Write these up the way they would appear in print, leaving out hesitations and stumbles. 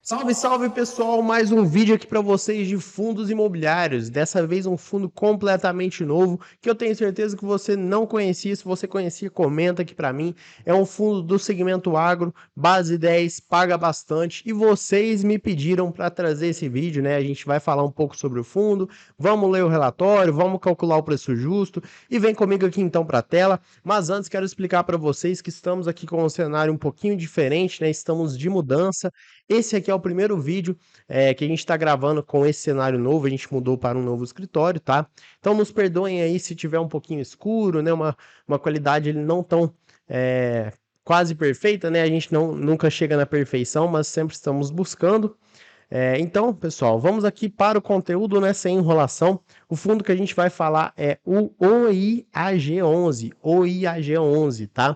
Salve, salve pessoal! Mais um vídeo aqui para vocês de fundos imobiliários. Dessa vez um fundo completamente novo que eu tenho certeza que você não conhecia. Se você conhecia, comenta aqui para mim. É um fundo do segmento agro, base 10, paga bastante. E vocês me pediram para trazer esse vídeo, né? A gente vai falar um pouco sobre o fundo, vamos ler o relatório, vamos calcular o preço justo e vem comigo aqui então para a tela. Mas antes quero explicar para vocês que estamos aqui com um cenário um pouquinho diferente, né? Estamos de mudança. Esse aqui é o primeiro vídeo que a gente está gravando com esse cenário novo, a gente mudou para um novo escritório, tá? Então nos perdoem aí se tiver um pouquinho escuro, né? Uma qualidade não tão quase perfeita, né? A gente nunca chega na perfeição, mas sempre estamos buscando. Então, pessoal, vamos aqui para o conteúdo, né? Sem enrolação. O fundo que a gente vai falar é o OIAG11, tá?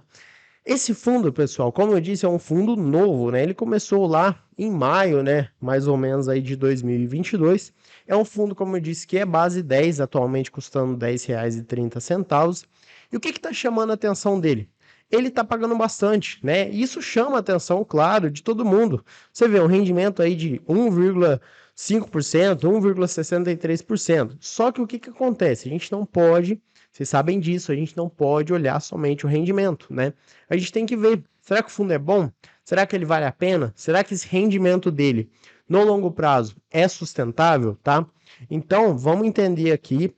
Esse fundo, pessoal, como eu disse, é um fundo novo, né? Ele começou lá em maio, né? Mais ou menos aí de 2022. É um fundo, como eu disse, que é base 10, atualmente custando R$ 10,30. E o que está chamando a atenção dele? Ele está pagando bastante, né? Isso chama a atenção, claro, de todo mundo. Você vê um rendimento aí de 1,5%, 1,63%. Só que o que acontece? A gente não pode, vocês sabem disso, a gente não pode olhar somente o rendimento, né? A gente tem que ver, será que o fundo é bom? Será que ele vale a pena? Será que esse rendimento dele, no longo prazo, é sustentável, tá? Então, vamos entender aqui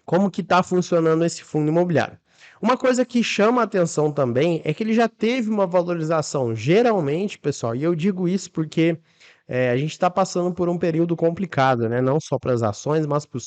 como que está funcionando esse fundo imobiliário. Uma coisa que chama a atenção também é que ele já teve uma valorização, geralmente, pessoal, e eu digo isso porque a gente está passando por um período complicado, né? Não só para as ações, mas para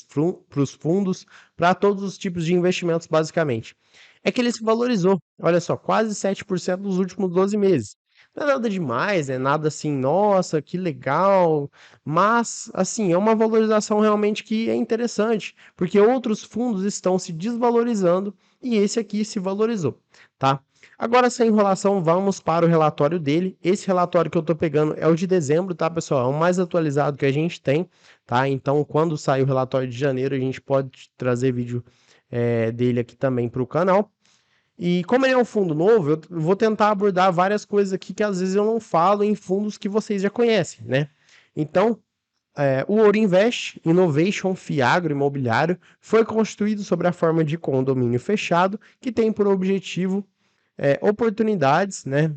os fundos, para todos os tipos de investimentos, basicamente. É que ele se valorizou, olha só, quase 7% nos últimos 12 meses. Não é nada demais, é nada assim, nossa, que legal, mas, assim, é uma valorização realmente que é interessante, porque outros fundos estão se desvalorizando e esse aqui se valorizou, tá? Agora, sem enrolação, vamos para o relatório dele. Esse relatório que eu estou pegando é o de dezembro, tá, pessoal? É o mais atualizado que a gente tem, tá? Então, quando sair o relatório de janeiro, a gente pode trazer vídeo dele aqui também para o canal. E como ele é um fundo novo, eu vou tentar abordar várias coisas aqui que às vezes eu não falo em fundos que vocês já conhecem, né? Então, o Ouro Invest Innovation Fiagro Imobiliário foi constituído sob a forma de condomínio fechado, que tem por objetivo oportunidades, né?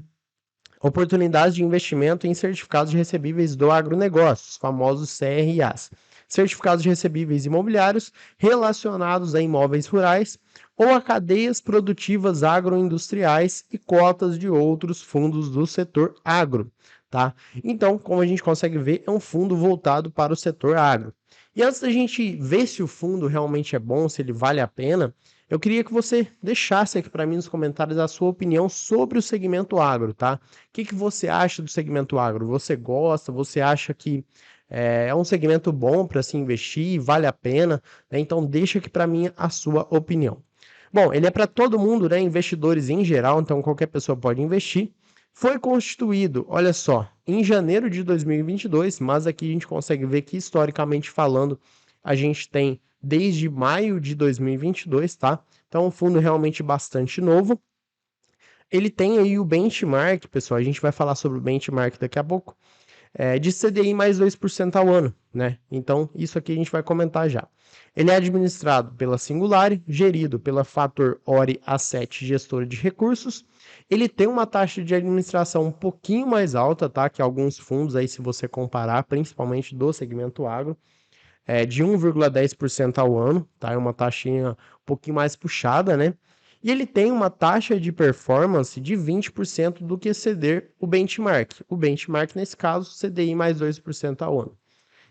Oportunidades de investimento em certificados de recebíveis do agronegócio, os famosos CRAs. Certificados de recebíveis imobiliários relacionados a imóveis rurais ou a cadeias produtivas agroindustriais e cotas de outros fundos do setor agro, tá? Então, como a gente consegue ver, é um fundo voltado para o setor agro. E antes da gente ver se o fundo realmente é bom, se ele vale a pena, eu queria que você deixasse aqui para mim nos comentários a sua opinião sobre o segmento agro, tá? O que você acha do segmento agro? Você gosta? Você acha que é um segmento bom para se investir? Vale a pena? Né? Então deixa aqui para mim a sua opinião. Bom, ele é para todo mundo, né? Investidores em geral, então qualquer pessoa pode investir. Foi constituído, olha só, em janeiro de 2022, mas aqui a gente consegue ver que historicamente falando, a gente tem desde maio de 2022, tá? Então, um fundo realmente bastante novo. Ele tem aí o benchmark, pessoal, a gente vai falar sobre o benchmark daqui a pouco, de CDI mais 2% ao ano, né? Então, isso aqui a gente vai comentar já. Ele é administrado pela Singular, gerido pela Fator Ori A7 Gestora de Recursos. Ele tem uma taxa de administração um pouquinho mais alta, tá? Que alguns fundos aí, se você comparar, principalmente do segmento agro, de 1,10% ao ano, tá? É uma taxinha um pouquinho mais puxada, né? E ele tem uma taxa de performance de 20% do que exceder o benchmark. O benchmark, nesse caso, CDI mais 2% ao ano.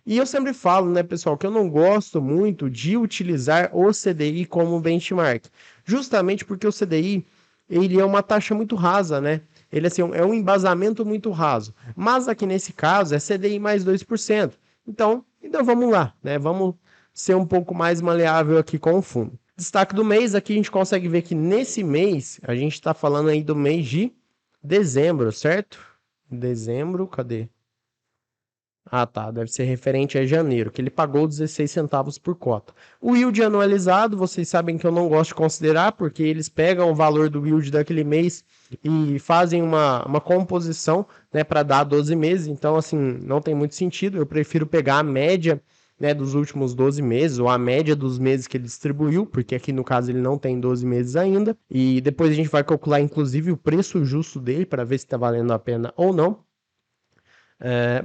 E eu sempre falo, né, pessoal, que eu não gosto muito de utilizar o CDI como benchmark, justamente porque o CDI, ele é uma taxa muito rasa, né? Ele assim, é um embasamento muito raso. Mas aqui nesse caso é CDI mais 2%. Então vamos lá, né? Vamos ser um pouco mais maleável aqui com o fundo. Destaque do mês, aqui a gente consegue ver que nesse mês, a gente está falando aí do mês de dezembro, certo? Dezembro, cadê? Ah, tá. Deve ser referente a janeiro, que ele pagou 16 centavos por cota. O yield anualizado, vocês sabem que eu não gosto de considerar, porque eles pegam o valor do yield daquele mês e fazem uma composição, né, para dar 12 meses. Então, assim, não tem muito sentido. Eu prefiro pegar a média, né, dos últimos 12 meses, ou a média dos meses que ele distribuiu, porque aqui no caso ele não tem 12 meses ainda. E depois a gente vai calcular, inclusive, o preço justo dele para ver se está valendo a pena ou não.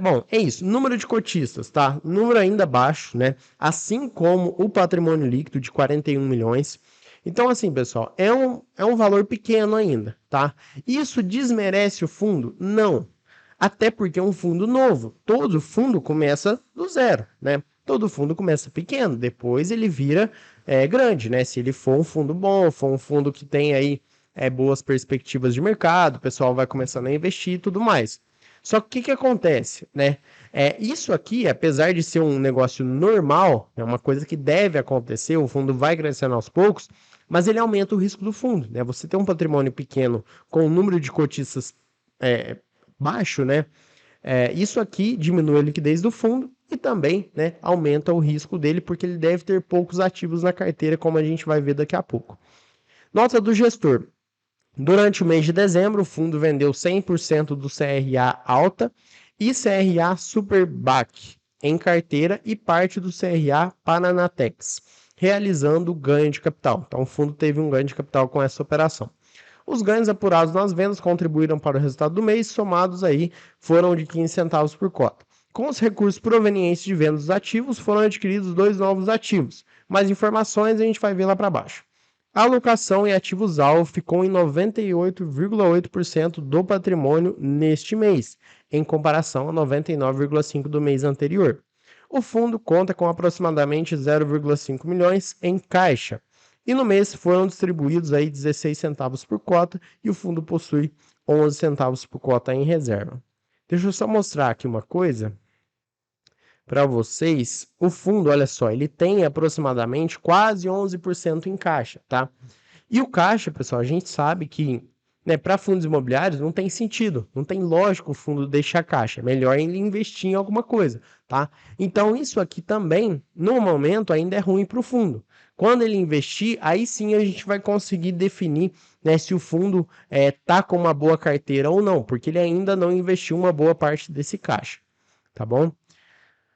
Bom, é isso. Número de cotistas, tá? Número ainda baixo, né? Assim como o patrimônio líquido de 41 milhões. Então, assim, pessoal, é um valor pequeno ainda, tá? Isso desmerece o fundo? Não. Até porque é um fundo novo. Todo fundo começa do zero, né? Todo fundo começa pequeno, depois ele vira grande, né? Se ele for um fundo bom, for um fundo que tem aí boas perspectivas de mercado, o pessoal vai começando a investir e tudo mais. Só que o que acontece, né? Isso aqui, apesar de ser um negócio normal, é uma coisa que deve acontecer, o fundo vai crescendo aos poucos, mas ele aumenta o risco do fundo, né? Você tem um patrimônio pequeno com um número de cotistas baixo, né? Isso aqui diminui a liquidez do fundo e também, né, aumenta o risco dele, porque ele deve ter poucos ativos na carteira, como a gente vai ver daqui a pouco. Nota do gestor. Durante o mês de dezembro, o fundo vendeu 100% do CRA Alta e CRA Superbac em carteira e parte do CRA Paranatex, realizando ganho de capital. Então, o fundo teve um ganho de capital com essa operação. Os ganhos apurados nas vendas contribuíram para o resultado do mês, somados aí foram de 15 centavos por cota. Com os recursos provenientes de vendas dos ativos, foram adquiridos 2 novos ativos. Mais informações a gente vai ver lá para baixo. A alocação em ativos-alvo ficou em 98,8% do patrimônio neste mês, em comparação a 99,5% do mês anterior. O fundo conta com aproximadamente 0,5 milhões em caixa. E no mês foram distribuídos aí 16 centavos por cota e o fundo possui 11 centavos por cota em reserva. Deixa eu só mostrar aqui uma coisa para vocês. O fundo, olha só, ele tem aproximadamente quase 11% em caixa, tá? E o caixa, pessoal, a gente sabe que, né, para fundos imobiliários não tem sentido, não tem lógico o fundo deixar caixa, é melhor ele investir em alguma coisa, tá? Então isso aqui também, no momento, ainda é ruim para o fundo. Quando ele investir, aí sim a gente vai conseguir definir, né, se o fundo tá com uma boa carteira ou não, porque ele ainda não investiu uma boa parte desse caixa, tá bom?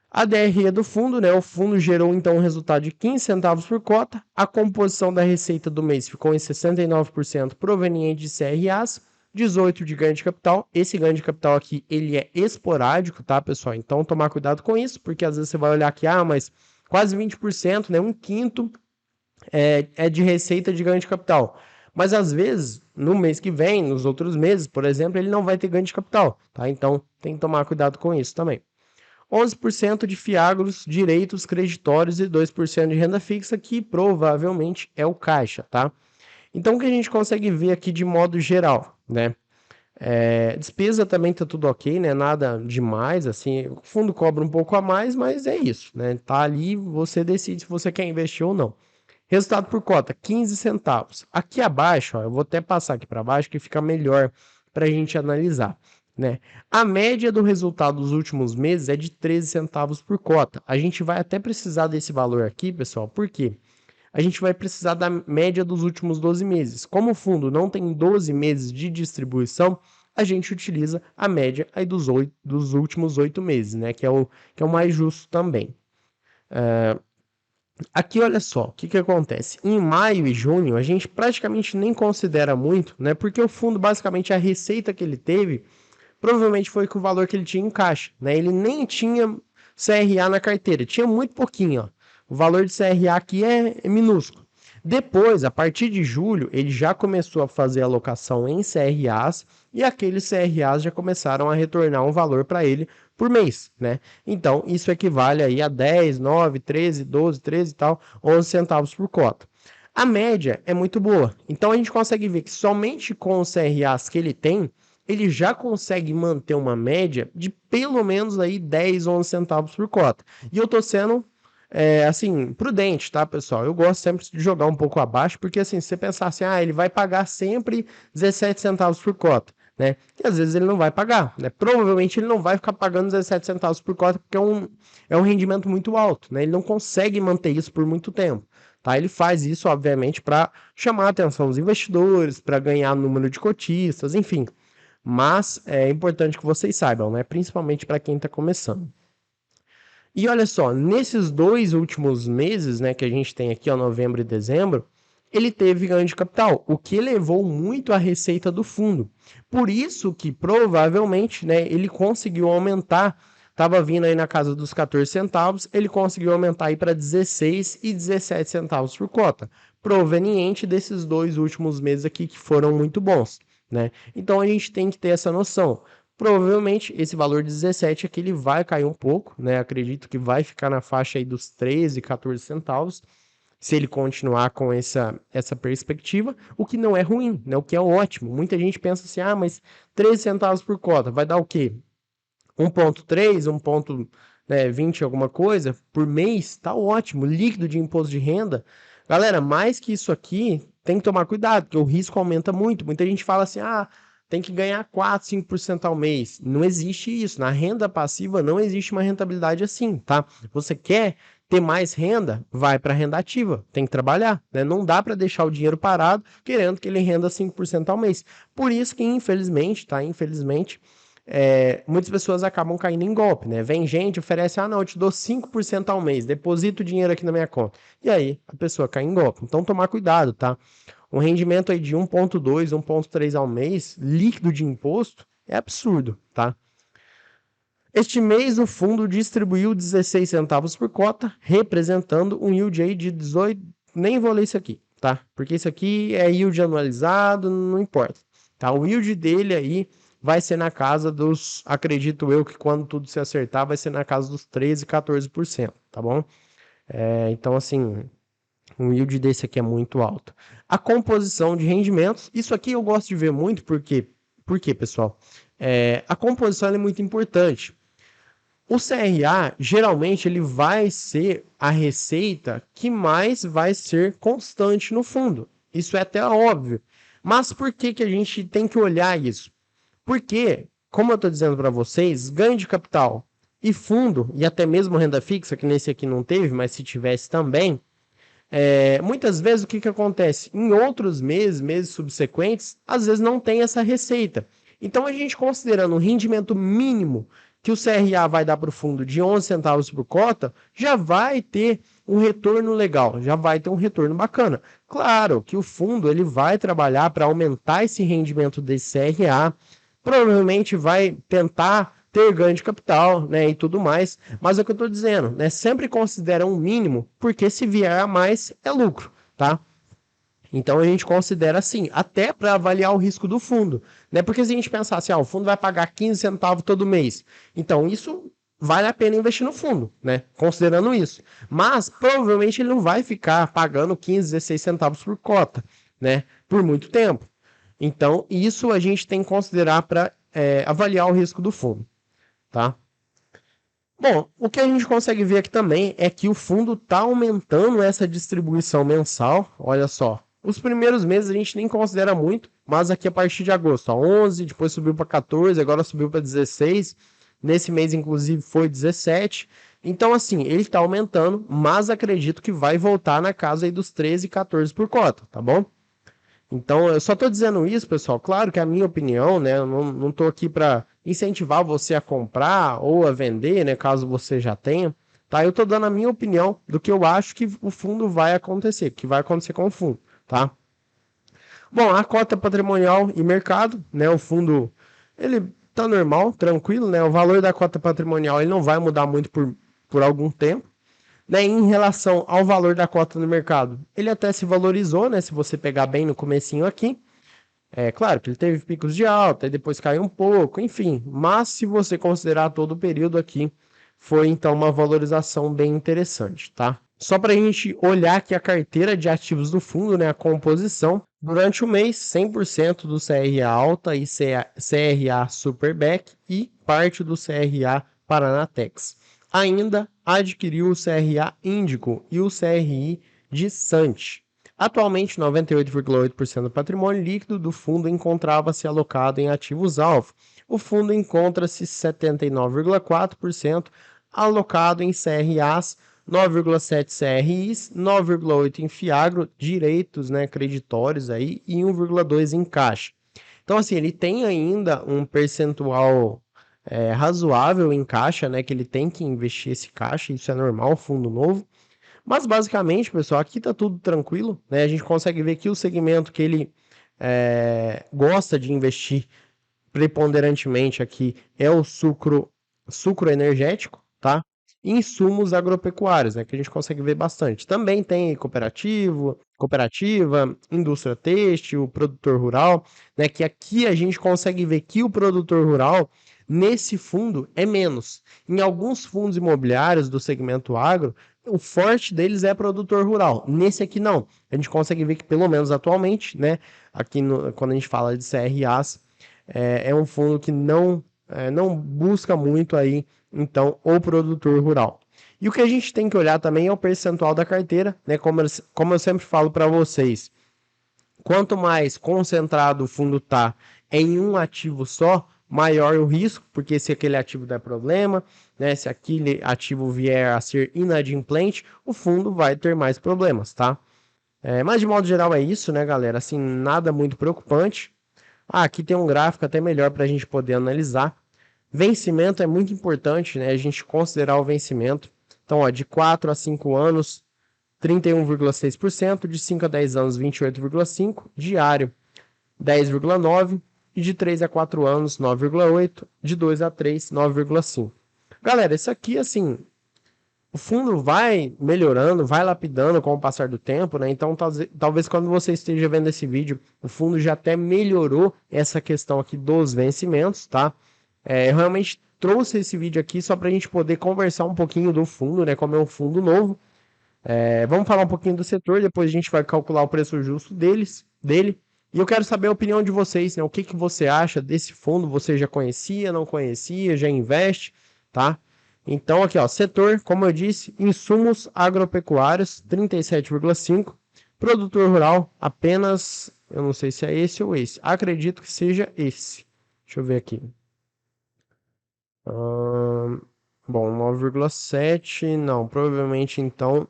A DRE do fundo, né? O fundo gerou então um resultado de 15 centavos por cota. A composição da receita do mês ficou em 69% proveniente de CRAs, 18% de ganho de capital. Esse ganho de capital aqui, ele é esporádico, tá, pessoal? Então, tomar cuidado com isso, porque às vezes você vai olhar aqui, mas quase 20%, né? Um quinto é de receita de ganho de capital. Mas às vezes, no mês que vem, nos outros meses, por exemplo, ele não vai ter ganho de capital, tá? Então, tem que tomar cuidado com isso também. 11% de fiagros, direitos creditórios e 2% de renda fixa, que provavelmente é o caixa, tá? Então, o que a gente consegue ver aqui de modo geral, né? Despesa também tá tudo ok, né? Nada demais, assim, o fundo cobra um pouco a mais, mas é isso, né? Tá ali, você decide se você quer investir ou não. Resultado por cota, 15 centavos. Aqui abaixo, ó, eu vou até passar aqui para baixo que fica melhor para a gente analisar, né? A média do resultado dos últimos meses é de 13 centavos por cota. A gente vai até precisar desse valor aqui, pessoal, por quê? A gente vai precisar da média dos últimos 12 meses. Como o fundo não tem 12 meses de distribuição, a gente utiliza a média aí dos últimos 8 meses, né? Que é o mais justo também. Aqui, olha só, o que acontece? Em maio e junho, a gente praticamente nem considera muito, né? Porque o fundo, basicamente, a receita que ele teve, provavelmente foi com o valor que ele tinha em caixa, né? Ele nem tinha CRA na carteira, tinha muito pouquinho, ó. O valor de CRA aqui é minúsculo. Depois, a partir de julho, ele já começou a fazer alocação em CRAs e aqueles CRAs já começaram a retornar um valor para ele por mês, né? Então, isso equivale aí a 10, 9, 13, 12, 13 e tal, 11 centavos por cota. A média é muito boa. Então, a gente consegue ver que somente com os CRAs que ele já consegue manter uma média de pelo menos aí 10, 11 centavos por cota. E eu tô sendo assim, prudente, tá, pessoal? Eu gosto sempre de jogar um pouco abaixo, porque assim, se você pensar assim, ele vai pagar sempre 17 centavos por cota. né? E às vezes ele não vai pagar, né? Provavelmente ele não vai ficar pagando 17 centavos por cota, porque é um rendimento muito alto, né? Ele não consegue manter isso por muito tempo. Tá? Ele faz isso, obviamente, para chamar a atenção dos investidores, para ganhar número de cotistas, enfim. Mas é importante que vocês saibam, né? Principalmente para quem está começando. E olha só, nesses 2 últimos meses, né, que a gente tem aqui, ó, novembro e dezembro, ele teve ganho de capital, o que elevou muito a receita do fundo. Por isso que provavelmente, né, ele conseguiu aumentar, estava vindo aí na casa dos 14 centavos, ele conseguiu aumentar aí para 16 e 17 centavos por cota, proveniente desses 2 últimos meses aqui que foram muito bons, né? Então a gente tem que ter essa noção. Provavelmente esse valor de 17 aqui ele vai cair um pouco, né? Acredito que vai ficar na faixa aí dos 13, 14 centavos, se ele continuar com essa perspectiva, o que não é ruim, né? O que é ótimo. Muita gente pensa assim, ah, mas 13 centavos por cota, vai dar o quê? 1,3, 1,20 alguma coisa por mês, tá ótimo. Líquido de imposto de renda. Galera, mais que isso aqui, tem que tomar cuidado, porque o risco aumenta muito. Muita gente fala assim, ah, tem que ganhar 4, 5% ao mês. Não existe isso. Na renda passiva não existe uma rentabilidade assim, tá? Você quer ter mais renda, vai para a renda ativa. Tem que trabalhar, né? Não dá para deixar o dinheiro parado querendo que ele renda 5% ao mês. Por isso que, infelizmente, tá? Infelizmente, muitas pessoas acabam caindo em golpe, né? Vem gente, oferece, ah, não, eu te dou 5% ao mês, deposita o dinheiro aqui na minha conta. E aí, a pessoa cai em golpe. Então, tomar cuidado, tá? Um rendimento aí de 1,2, 1,3 ao mês, líquido de imposto, é absurdo, tá? Este mês, o fundo distribuiu 16 centavos por cota, representando um yield aí de 18... Nem vou ler isso aqui, tá? Porque isso aqui é yield anualizado, não importa. Tá? O yield dele aí vai ser na casa dos... Acredito eu que quando tudo se acertar, vai ser na casa dos 13, 14%, tá bom? Então, assim, um yield desse aqui é muito alto. A composição de rendimentos, isso aqui eu gosto de ver muito, porque pessoal? A composição é muito importante. O CRA, geralmente, ele vai ser a receita que mais vai ser constante no fundo. Isso é até óbvio. Mas por que, que a gente tem que olhar isso? Porque, como eu estou dizendo para vocês, ganho de capital e fundo, e até mesmo renda fixa, que nesse aqui não teve, mas se tivesse também, muitas vezes o que, que acontece? Em outros meses subsequentes, às vezes não tem essa receita. Então, a gente considerando o rendimento mínimo que o CRA vai dar para o fundo de 11 centavos por cota, já vai ter um retorno legal, já vai ter um retorno bacana. Claro que o fundo ele vai trabalhar para aumentar esse rendimento desse CRA, provavelmente vai tentar ter ganho de capital, né, e tudo mais, mas é o que eu estou dizendo, né, sempre considera um mínimo, porque se vier a mais, é lucro, tá? Então a gente considera assim, até para avaliar o risco do fundo, né? Porque se a gente pensar assim, o fundo vai pagar 15 centavos todo mês, então isso vale a pena investir no fundo, né? Considerando isso. Mas provavelmente ele não vai ficar pagando 15, 16 centavos por cota, né? Por muito tempo. Então isso a gente tem que considerar para avaliar o risco do fundo, tá? Bom, o que a gente consegue ver aqui também é que o fundo está aumentando essa distribuição mensal. Olha só, os primeiros meses a gente nem considera muito, mas aqui a partir de agosto, 11, depois subiu para 14, agora subiu para 16. Nesse mês, inclusive, foi 17. Então, assim, ele está aumentando, mas acredito que vai voltar na casa aí dos 13, 14 por cota, tá bom? Então, eu só estou dizendo isso, pessoal. Claro que é a minha opinião, né? Eu não estou aqui para incentivar você a comprar ou a vender, né? Caso você já tenha. Tá? Eu estou dando a minha opinião do que eu acho que o fundo vai acontecer, que vai acontecer com o fundo, tá? Bom, a cota patrimonial e mercado, né? O fundo, ele tá normal, tranquilo, né? O valor da cota patrimonial, ele não vai mudar muito por algum tempo. Né, em relação ao valor da cota no mercado, ele até se valorizou, né? Se você pegar bem no comecinho aqui, é claro que ele teve picos de alta e depois caiu um pouco, enfim. Mas se você considerar todo o período aqui, foi então uma valorização bem interessante, tá? Só para a gente olhar aqui a carteira de ativos do fundo, né? A composição. Durante o mês, 100% do CRA Alta e CRA Superback e parte do CRA Paranatex. Ainda adquiriu o CRA Índico e o CRI de Sante. Atualmente, 98,8% do patrimônio líquido do fundo encontrava-se alocado em ativos-alvo. O fundo encontra-se 79,4% alocado em CRAs, 9,7 CRIs, 9,8 em Fiagro, direitos, né, creditórios aí, e 1,2 em caixa. Então, assim, ele tem ainda um percentual razoável em caixa, né, que ele tem que investir esse caixa, isso é normal, fundo novo. Mas basicamente, pessoal, aqui tá tudo tranquilo, né? A gente consegue ver que o segmento que ele gosta de investir preponderantemente aqui é o sucro energético, tá? E insumos agropecuários, né? Que a gente consegue ver bastante. Também tem cooperativa, indústria têxtil, produtor rural, né? Que aqui a gente consegue ver que o produtor rural nesse fundo é menos. Em alguns fundos imobiliários do segmento agro, o forte deles é produtor rural. Nesse aqui não. A gente consegue ver que pelo menos atualmente, né? Aqui quando a gente fala de CRAs, é um fundo que não busca muito aí, então, o produtor rural. E o que a gente tem que olhar também é o percentual da carteira, né? Como eu sempre falo para vocês, quanto mais concentrado o fundo está em um ativo só, maior o risco, porque se aquele ativo der problema, né? Se aquele ativo vier a ser inadimplente, o fundo vai ter mais problemas, tá? Mas de modo geral é isso, né, galera? Assim, nada muito preocupante. Aqui tem um gráfico até melhor para a gente poder analisar. Vencimento é muito importante, né? A gente considerar o vencimento. Então, ó, de 4 a 5 anos, 31,6%, de 5 a 10 anos, 28,5%, diário, 10,9%, e de 3 a 4 anos, 9,8%, de 2 a 3, 9,5%. Galera, isso aqui, assim, o fundo vai melhorando, vai lapidando com o passar do tempo, né? Então, talvez quando você esteja vendo esse vídeo, o fundo já até melhorou essa questão aqui dos vencimentos, tá? Eu realmente trouxe esse vídeo aqui só para a gente poder conversar um pouquinho do fundo, né? Como é um fundo novo. Vamos falar um pouquinho do setor, depois a gente vai calcular o preço justo dele. E eu quero saber a opinião de vocês, né? O que você acha desse fundo? Você já conhecia, não conhecia, já investe, tá? Então, aqui, ó, setor, como eu disse, insumos agropecuários, 37,5. Produtor rural, apenas, eu não sei se é esse ou esse. Acredito que seja esse. Deixa eu ver aqui. Bom, 9,7, não, provavelmente então,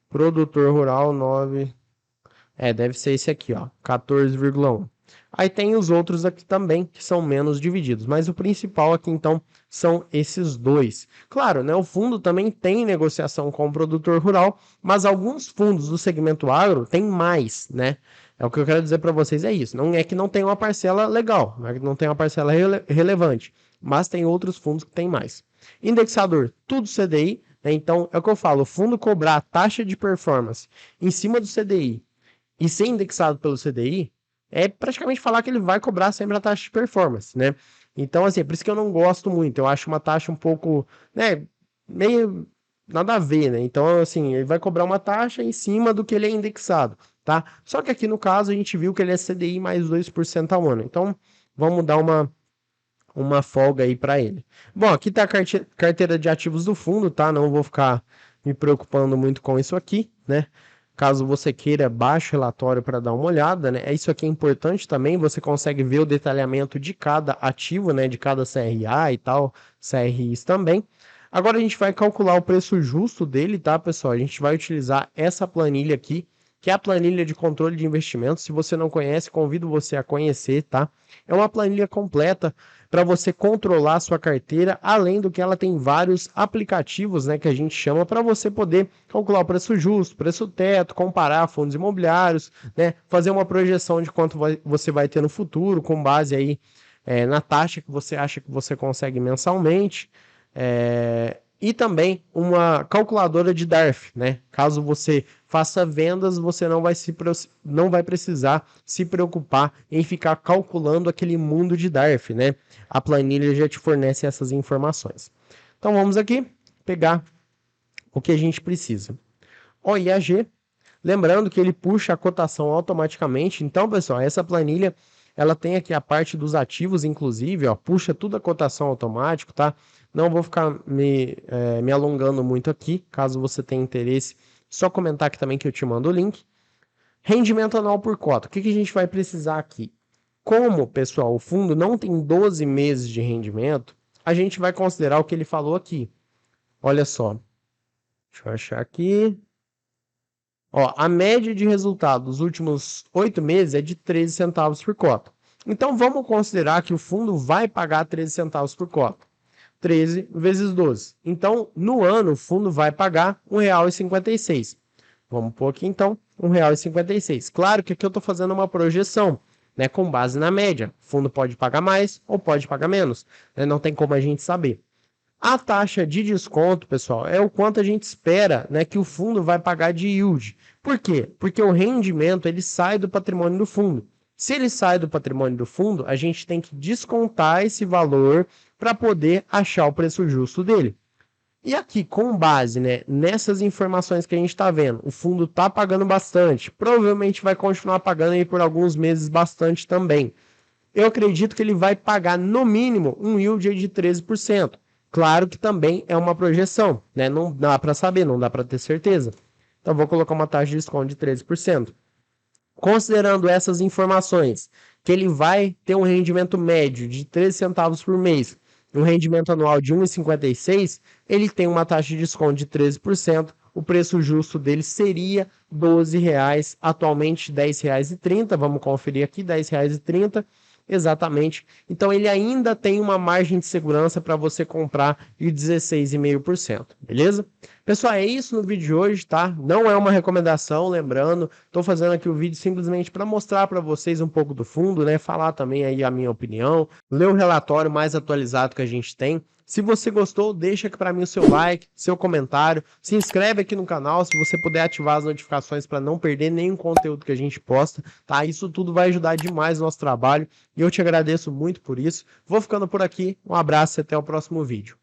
produtor rural 9. Deve ser esse aqui, ó, 14,1. Aí tem os outros aqui também, que são menos divididos, mas o principal aqui, então, são esses dois. Claro, né, o fundo também tem negociação com o produtor rural, mas alguns fundos do segmento agro têm mais, né? O que eu quero dizer para vocês é isso. Não é que não tem uma parcela legal, não é que não tem uma parcela relevante, mas tem outros fundos que têm mais. Indexador, tudo CDI, né? Então, é o que eu falo, o fundo cobrar a taxa de performance em cima do CDI e ser indexado pelo CDI, é praticamente falar que ele vai cobrar sempre a taxa de performance, né? Então, assim, é por isso que eu não gosto muito. Eu acho uma taxa um pouco, né, meio nada a ver, né? Então, assim, ele vai cobrar uma taxa em cima do que ele é indexado, tá? Só que aqui no caso a gente viu que ele é CDI mais 2% ao ano. Então, vamos dar uma folga aí para ele. Bom, aqui tá a carteira de ativos do fundo, tá? Não vou ficar me preocupando muito com isso aqui, né? Caso você queira, baixe o relatório para dar uma olhada, né? Isso aqui é importante também, você consegue ver o detalhamento de cada ativo, né? De cada CRA e tal, CRIs também. Agora a gente vai calcular o preço justo dele, tá, pessoal? A gente vai utilizar essa planilha aqui, que é a planilha de controle de investimentos. Se você não conhece, convido você a conhecer, tá? É uma planilha completa para você controlar a sua carteira, além do que ela tem vários aplicativos, né, que a gente chama para você poder calcular o preço justo, preço teto, comparar fundos imobiliários, né, fazer uma projeção de quanto você vai ter no futuro, com base aí na taxa que você acha que você consegue mensalmente. E também uma calculadora de DARF, né? Caso você faça vendas, você não vai precisar se preocupar em ficar calculando aquele mundo de DARF, né? A planilha já te fornece essas informações. Então vamos aqui pegar o que a gente precisa. O IAG, lembrando que ele puxa a cotação automaticamente. Então, pessoal, essa planilha ela tem aqui a parte dos ativos, inclusive, ó, puxa tudo a cotação automático, tá? Não vou ficar me alongando muito aqui. Caso você tenha interesse, só comentar aqui também que eu te mando o link. Rendimento anual por cota. O que a gente vai precisar aqui? Como, pessoal, o fundo não tem 12 meses de rendimento, a gente vai considerar o que ele falou aqui. Olha só. Deixa eu achar aqui. Ó, a média de resultado dos últimos 8 meses é de 13 centavos por cota. Então, vamos considerar que o fundo vai pagar 13 centavos por cota. 13 vezes 12. Então, no ano, o fundo vai pagar R$ 1,56. Vamos pôr aqui, então, R$ 1,56. Claro que aqui eu estou fazendo uma projeção, né, com base na média. O fundo pode pagar mais ou pode pagar menos, né? Não tem como a gente saber. A taxa de desconto, pessoal, é o quanto a gente espera, né, que o fundo vai pagar de yield. Por quê? Porque o rendimento ele sai do patrimônio do fundo. Se ele sai do patrimônio do fundo, a gente tem que descontar esse valor para poder achar o preço justo dele. E aqui, com base, né, nessas informações que a gente está vendo, o fundo está pagando bastante, provavelmente vai continuar pagando aí por alguns meses bastante também. Eu acredito que ele vai pagar no mínimo um yield de 13%. Claro que também é uma projeção, né? Não dá para saber, não dá para ter certeza. Então, vou colocar uma taxa de desconto de 13%. Considerando essas informações, que ele vai ter um rendimento médio de 13 centavos por mês, um rendimento anual de 1,56, ele tem uma taxa de desconto de 13%. O preço justo dele seria R$ 12,00, atualmente R$ 10,30. Vamos conferir aqui, R$ 10,30. Exatamente. Então ele ainda tem uma margem de segurança para você comprar de 16,5%, beleza? Pessoal, é isso no vídeo de hoje, tá? Não é uma recomendação, lembrando, estou fazendo aqui o vídeo simplesmente para mostrar para vocês um pouco do fundo, né? Falar também aí a minha opinião, ler o relatório mais atualizado que a gente tem. Se você gostou, deixa aqui para mim o seu like, seu comentário, se inscreve aqui no canal, se você puder ativar as notificações para não perder nenhum conteúdo que a gente posta, tá? Isso tudo vai ajudar demais o nosso trabalho e eu te agradeço muito por isso. Vou ficando por aqui, um abraço e até o próximo vídeo.